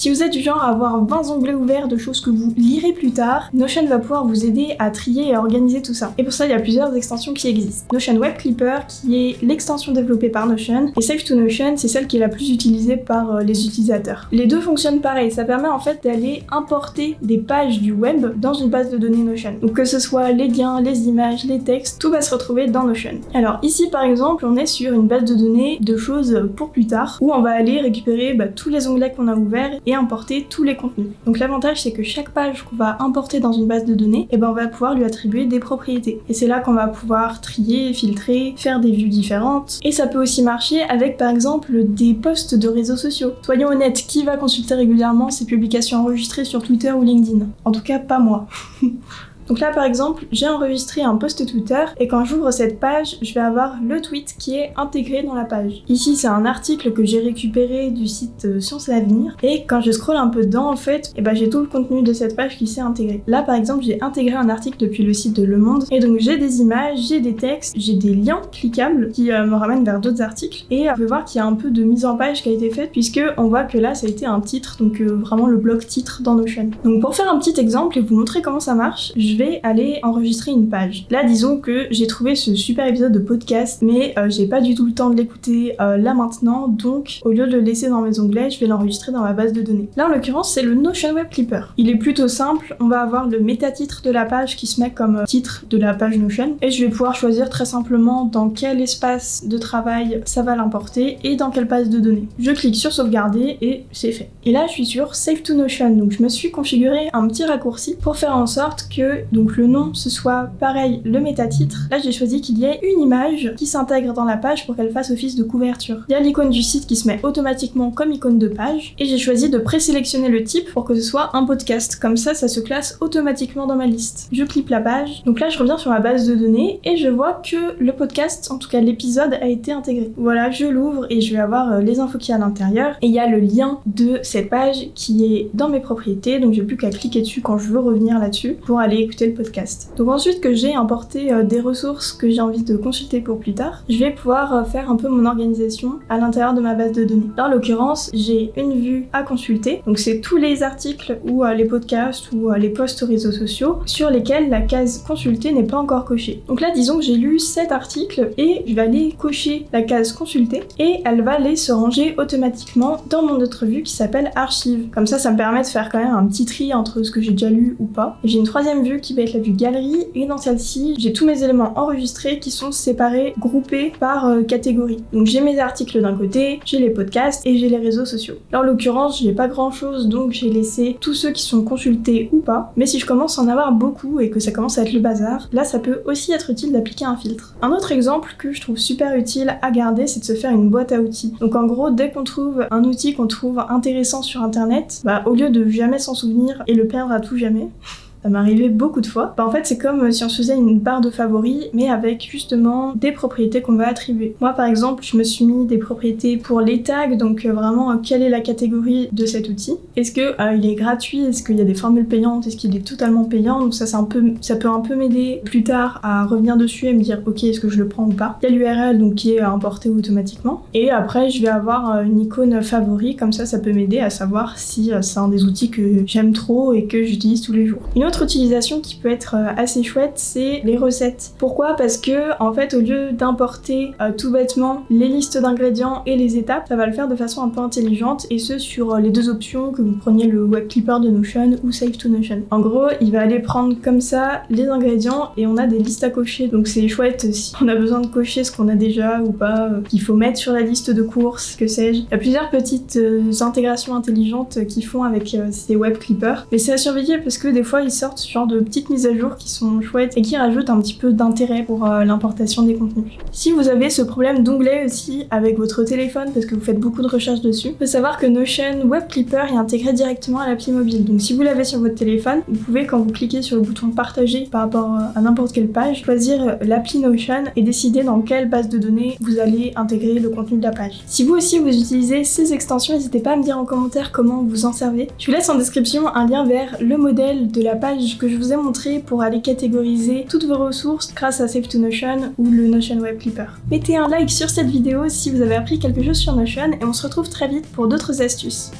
Si vous êtes du genre à avoir 20 onglets ouverts de choses que vous lirez plus tard, Notion va pouvoir vous aider à trier et à organiser tout ça. Et pour ça, il y a plusieurs extensions qui existent. Notion Web Clipper, qui est l'extension développée par Notion, et Save to Notion, c'est celle qui est la plus utilisée par les utilisateurs. Les deux fonctionnent pareil, ça permet en fait d'aller importer des pages du web dans une base de données Notion. Donc que ce soit les liens, les images, les textes, tout va se retrouver dans Notion. Alors ici par exemple, on est sur une base de données de choses pour plus tard, où on va aller récupérer tous les onglets qu'on a ouverts et importer tous les contenus. Donc l'avantage c'est que chaque page qu'on va importer dans une base de données, on va pouvoir lui attribuer des propriétés. Et c'est là qu'on va pouvoir trier, filtrer, faire des vues différentes. Et ça peut aussi marcher avec par exemple des posts de réseaux sociaux. Soyons honnêtes, qui va consulter régulièrement ses publications enregistrées sur Twitter ou LinkedIn? En tout cas pas moi. Donc là par exemple, j'ai enregistré un post Twitter et quand j'ouvre cette page, je vais avoir le tweet qui est intégré dans la page. Ici c'est un article que j'ai récupéré du site Sciences et Avenir et quand je scrolle un peu dedans en fait, j'ai tout le contenu de cette page qui s'est intégré. Là par exemple, j'ai intégré un article depuis le site de Le Monde et donc j'ai des images, j'ai des textes, j'ai des liens cliquables qui me ramènent vers d'autres articles et on peut voir qu'il y a un peu de mise en page qui a été faite puisque on voit que là ça a été un titre, donc vraiment le bloc titre dans Notion. Donc pour faire un petit exemple et vous montrer comment ça marche, je vais aller enregistrer une page. Là, disons que j'ai trouvé ce super épisode de podcast, mais j'ai pas du tout le temps de l'écouter là maintenant, donc au lieu de le laisser dans mes onglets, je vais l'enregistrer dans ma base de données. Là, en l'occurrence, c'est le Notion Web Clipper. Il est plutôt simple, on va avoir le métatitre de la page qui se met comme titre de la page Notion, et je vais pouvoir choisir très simplement dans quel espace de travail ça va l'importer et dans quelle base de données. Je clique sur sauvegarder et c'est fait. Et là, je suis sur Save to Notion, donc je me suis configuré un petit raccourci pour faire en sorte que donc le nom ce soit pareil le métatitre. Là j'ai choisi qu'il y ait une image qui s'intègre dans la page pour qu'elle fasse office de couverture. Il y a l'icône du site qui se met automatiquement comme icône de page et j'ai choisi de présélectionner le type pour que ce soit un podcast. Comme ça se classe automatiquement dans ma liste. Je clique la page. Donc là je reviens sur ma base de données et je vois que le podcast, en tout cas l'épisode, a été intégré. Voilà, je l'ouvre et je vais avoir les infos qu'il y a à l'intérieur et il y a le lien de cette page qui est dans mes propriétés, donc j'ai plus qu'à cliquer dessus quand je veux revenir là-dessus pour aller écouter le podcast. Donc ensuite que j'ai importé des ressources que j'ai envie de consulter pour plus tard, je vais pouvoir faire un peu mon organisation à l'intérieur de ma base de données. Dans l'occurrence, j'ai une vue à consulter, donc c'est tous les articles ou les podcasts ou les posts réseaux sociaux sur lesquels la case consulter n'est pas encore cochée. Donc là disons que j'ai lu 7 articles et je vais aller cocher la case consulter et elle va aller se ranger automatiquement dans mon autre vue qui s'appelle archive. Comme ça me permet de faire quand même un petit tri entre ce que j'ai déjà lu ou pas. Et j'ai une troisième vue qui va être la vue galerie et dans celle-ci j'ai tous mes éléments enregistrés qui sont séparés, groupés par catégorie. Donc j'ai mes articles d'un côté, j'ai les podcasts et j'ai les réseaux sociaux. Là en l'occurrence j'ai pas grand chose donc j'ai laissé tous ceux qui sont consultés ou pas, mais si je commence à en avoir beaucoup et que ça commence à être le bazar, là ça peut aussi être utile d'appliquer un filtre. Un autre exemple que je trouve super utile à garder, c'est de se faire une boîte à outils. Donc en gros dès qu'on trouve un outil qu'on trouve intéressant sur internet, au lieu de jamais s'en souvenir et le perdre à tout jamais, ça m'est arrivé beaucoup de fois. En fait, c'est comme si on se faisait une barre de favoris, mais avec justement des propriétés qu'on va attribuer. Moi, par exemple, je me suis mis des propriétés pour les tags, donc vraiment, quelle est la catégorie de cet outil? Est-ce que il est gratuit? Est-ce qu'il y a des formules payantes? Est-ce qu'il est totalement payant? Donc ça peut un peu m'aider plus tard à revenir dessus et me dire, ok, est-ce que je le prends ou pas? Il y a l'URL donc qui est importé automatiquement. Et après, je vais avoir une icône favori, comme ça peut m'aider à savoir si c'est un des outils que j'aime trop et que j'utilise tous les jours. Une autre utilisation qui peut être assez chouette, c'est les recettes. Pourquoi? Parce que en fait, au lieu d'importer tout bêtement les listes d'ingrédients et les étapes, ça va le faire de façon un peu intelligente et ce sur les deux options que vous preniez le Web Clipper de Notion ou Save to Notion. En gros, il va aller prendre comme ça les ingrédients et on a des listes à cocher. Donc c'est chouette si on a besoin de cocher ce qu'on a déjà ou pas, qu'il faut mettre sur la liste de courses, que sais-je. Il y a plusieurs petites intégrations intelligentes qu'ils font avec ces Web Clippers, mais c'est à surveiller parce que des fois ils sortent ce genre de petites mises à jour qui sont chouettes et qui rajoutent un petit peu d'intérêt pour l'importation des contenus. Si vous avez ce problème d'onglet aussi avec votre téléphone parce que vous faites beaucoup de recherches dessus, il faut savoir que Notion Web Clipper est intégré directement à l'appli mobile. Donc si vous l'avez sur votre téléphone, vous pouvez quand vous cliquez sur le bouton partager par rapport à n'importe quelle page, choisir l'appli Notion et décider dans quelle base de données vous allez intégrer le contenu de la page. Si vous aussi vous utilisez ces extensions, n'hésitez pas à me dire en commentaire comment vous en servez. Je vous laisse en description un lien vers le modèle de la page que je vous ai montré pour aller catégoriser toutes vos ressources grâce à Save to Notion ou le Notion Web Clipper. Mettez un like sur cette vidéo si vous avez appris quelque chose sur Notion et on se retrouve très vite pour d'autres astuces.